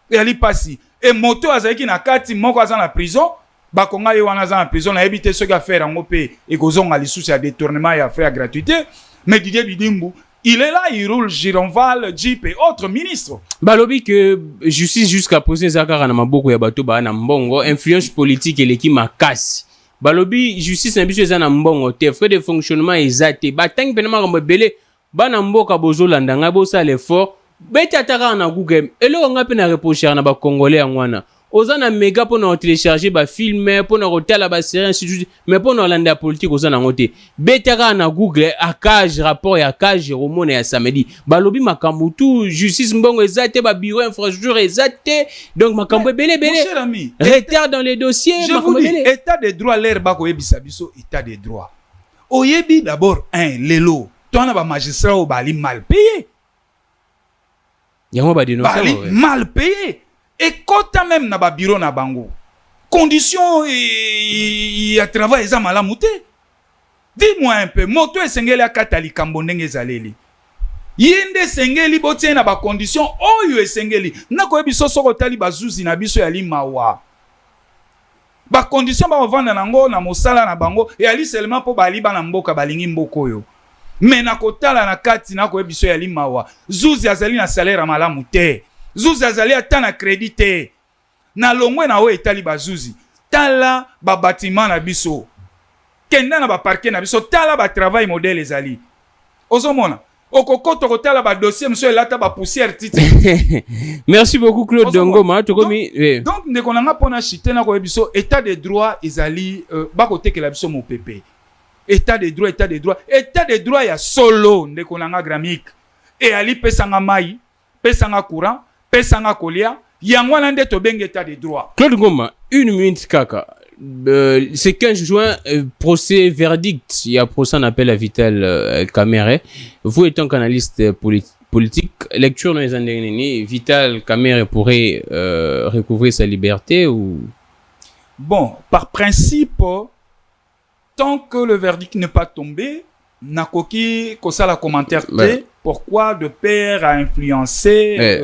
B: Et passent. Et moto azaki na kati moko aza na prison bakonga yo wana aza na prison na éviter ce qu'a fait en OP et kozonga les sous à détournement et à faire gratuité mais Didier Bidimbu il est là il roule Gironval Jeep et autres ministres
A: balobi que justice jusqu'à présent zakara na maboko ya bato ba na mbongo influence politique et l'équipe makasi balobi justice na biso eza na mbongo te frais de fonctionnement ezate batangi pena makambo belé bana mboka bozolanda nga bo sa l'effort beti ataka na Google elo nga pe na reprocher na ba congolais ngwana oza na méga pour na télécharger ba film pour na hôtel ba série mais pour na landa politique oza na ngote beti ataka na Google akage rapport ya akage Jérôme ya samedi balobi makambo tout justice mbongo ezate ba bureau infrastructure ezate donc makambo belé retard dans les dossiers
B: makambo belé état de droit l'air ba ko yebisa biso état de droit oyebi d'abord lelo toi ba magistrat o bali mal payé. Mal payé. Et quand même na ba bureau na bango. Conditions y a travail za malamute. Dis-moi un peu, moto esengeli akatali kambondenge zaleli. Yende sengeli botie na ba condition oyo esengeli. Na ko biso soko tali bazuzi na biso ya limawa. Ba condition ba vendre nango na mosala na bango et ali seulement po bali ba na mboka balingi mboko yo. Mais na kotala na kati na ko biso ya limawa zuzi azali na salaire malamu te zuzi azali ata na crédit te na longwe na o etali bazuzi tala ba bâtiment na biso kenda na ba parquet na biso tala ba travail modèle ezali ozomona okokoto kotala ba dossier monsieur elata ba poussière titre.
A: Merci beaucoup Claude Dongoma tokomi
B: donc ndeko na nga pona chité na ko biso état de droit ezali ba kote ke la biso mo pepe. État de droit, état de droit. État de droit, il y a solo, ndeko nanga gramique. Et ali pesanga mai, pesanga courant, pesanga kolia, yangwana nde to beng état de droit.
A: Claude Ngoma, 1 minute kaka. C'est 15 juin, procès verdict. Il y a procès en appel à Vital Kamerhe. Vous étant canaliste politique, lecture dans les années Vital Kamerhe pourrait recouvrer sa liberté ou...
B: Bon, par principe... Tant que le verdict n'est pas tombé, Nakoki, Kosala commentaire, pourquoi de père a influencé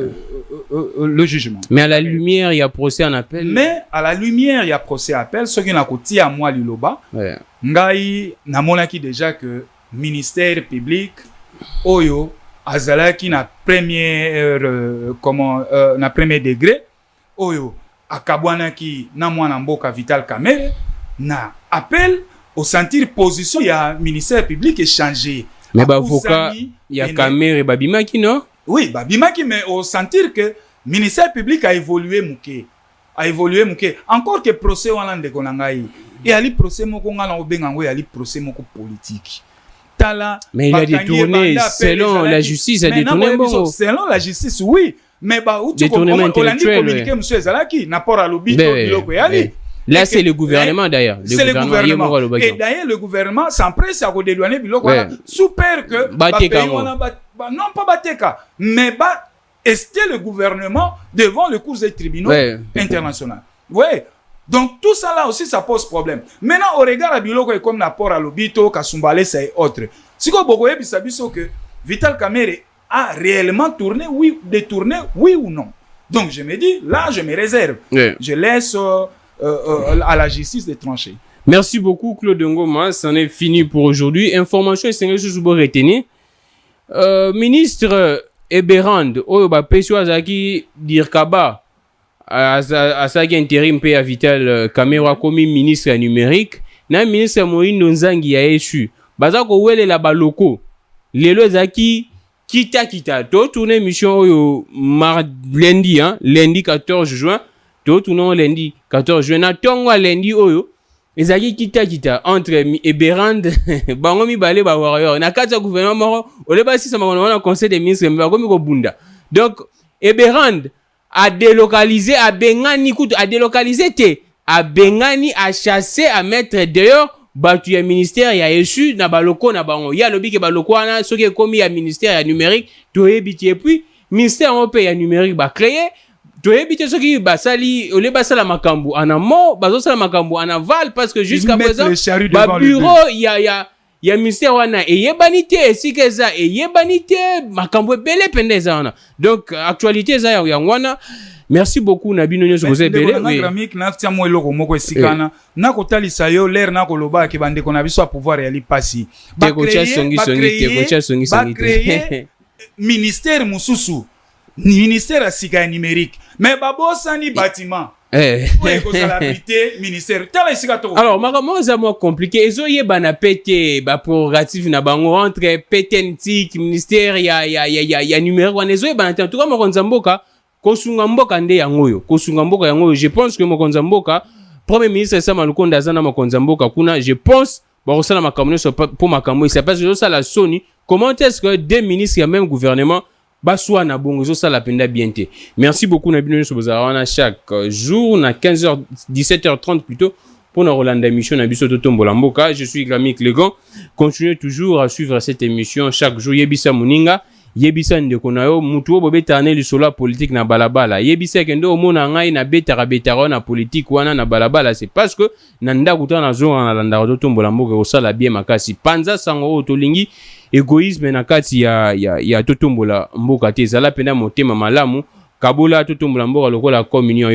B: le jugement.
A: Mais à la lumière, il y a procès en appel.
B: Mais à la lumière, il y a procès en appel. Ce qui n'a qu'à à moi, Liloba, Ngai, Namonaki déjà que ministère public, Oyo, Azalaki na premier, na premier degré, Oyo, Akabwanaki, Namwana Mboka Vital Kamerhe, na appel. Au sentir position, il y a un ministère public échangé.
A: Mais avocat, il y a Kamerhe et Babimaki, non?
B: Oui, Babimaki, mais au sentir que le ministère public a évolué, Mouké. Encore que procès Hollande Konangaï. Et il y a procès Mokonga Obengango, il y a procès Moko politique.
A: Mais il a détourné selon la justice, il a détourné bon.
B: Selon la justice, oui. Mais bah, où tu
A: détournement intellectuel.
B: Communiqué, monsieur Zalaki, n'apporte à l'obito, Biloko Yali.
A: Là, c'est le gouvernement d'ailleurs.
B: C'est le gouvernement. Et d'ailleurs, le gouvernement s'empresse à redédouaner Biloko. Super que. Non, pas Bateka. Mais est le gouvernement devant le cours des tribunaux internationaux. Oui. Donc, tout ça là aussi, ça pose problème. Maintenant, au regard à Biloko et comme l'apport à l'obito, Kassumbale, c'est autre. Si vous voyez, que Vital Kamerhe a réellement tourné, détourné, oui ou non. Donc, je me dis, là, je me réserve. Je laisse. À la justice de trancher.
A: Merci beaucoup, Claude Ngoma. C'en est fini pour aujourd'hui. Information, c'est que je retenir. Ministre Eberand, Oyoba Pesio Azaki Dirkaba, Asaki intérim P. Vital Kamera comme ministre numérique. Na ministre Moïse Nzangi a échu. Bazako Wele la baloko. Lelo Zaki kita. To tourner mission lundi, lundi 14 juin. To tourner lundi 14 juin. Na tongo lundi oyo. Ezaki kita entre Eberand bango mibale ba warrior na kati ya gouvernement ole ba sisa makona wana conseil des ministres ba komi ko bunda. Donc Eberand a délocalisé a bengani kutu a délocalisé te a bengani a chassé à mettre dehors batu ya ministère ya échu na baloko na bango ya lobi ke baloko wana soki komi ya ministère ya numérique to ebiti et puis ministère européen ya numérique ba créer to ebite soki basali ole basala makambu en amont bazosala makambu en aval parce que jusqu'à présent ba bureau ya ministère wana eyebanité esikeza eyebanité makambu ebele pendeza wana donc actualité za ya wana. Merci beaucoup Nabino Nyoso José Belé.
B: Oui. Grammic na tia mo eloko moko esikana na ko talisa yo l'air na ko loba ke bande ko na biso pouvoir ya lipasi.
A: Ba créer
B: ministère mususu ministère ya sika numérique mais babosani bâtiment
A: alors makambo za mo compliqué ezo yebana pété ba prérogative na bango entre PTNT ministère ya numérique wana ezo yebana en tout cas mokonza mboka kosunga mboka nde yangoyo kosunga mboka yangoyo. Je pense que mokonza mboka premier ministre Sama Lukonda azana mokonza mboka kuna je pense bakosala makambo nyonso pour makambo ça parce que ça la soni comment est-ce que deux ministres ya même gouvernement baswa na bongo zo sala penda bienté. Merci beaucoup na bino so bozara chaque jour na 15h 17h30 plutôt pour na Rolanda émission na biso totombola mboka. Je suis Gramic Legon. Continuez toujours à suivre cette émission chaque jour. Yebisa Muninga yebisa ndeko na yo mutu o bobetane lisolo politique na balabala yebisa kendo omona ngai na betara na politique wana na balabala c'est parce que na ndako na zonga na landa totombola mboka osala bien makasi panza sango o tolingi égoïsme na kati ya totombola mboka te zala pena motema malamu kabola totombola mboka lokola communion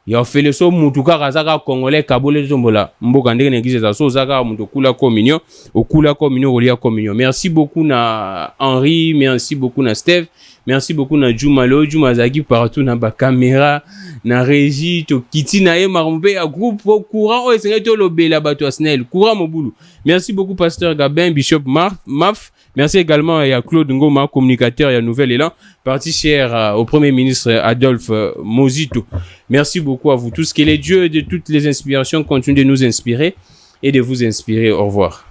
A: ya ofele so mutu kaka zaka congolais kabola totombola mboka ndenge na église za so zaka mutu okula communion olia communion. Merci beaucoup na Henri, merci beaucoup na Steve, merci beaucoup na Juma zaki partout na ba caméra na régie to kiti na ye marombe ya groupe courant o esenga to lobela bato asnel courant mobulu. Merci beaucoup pasteur Gabin Bishop Maf. Merci également à Claude Ngoma, communicateur et Nouvel Élan, parti cher au Premier ministre Adolphe Mozito. Merci beaucoup à vous tous. Que les dieux de toutes les inspirations continuent de nous inspirer et de vous inspirer. Au revoir.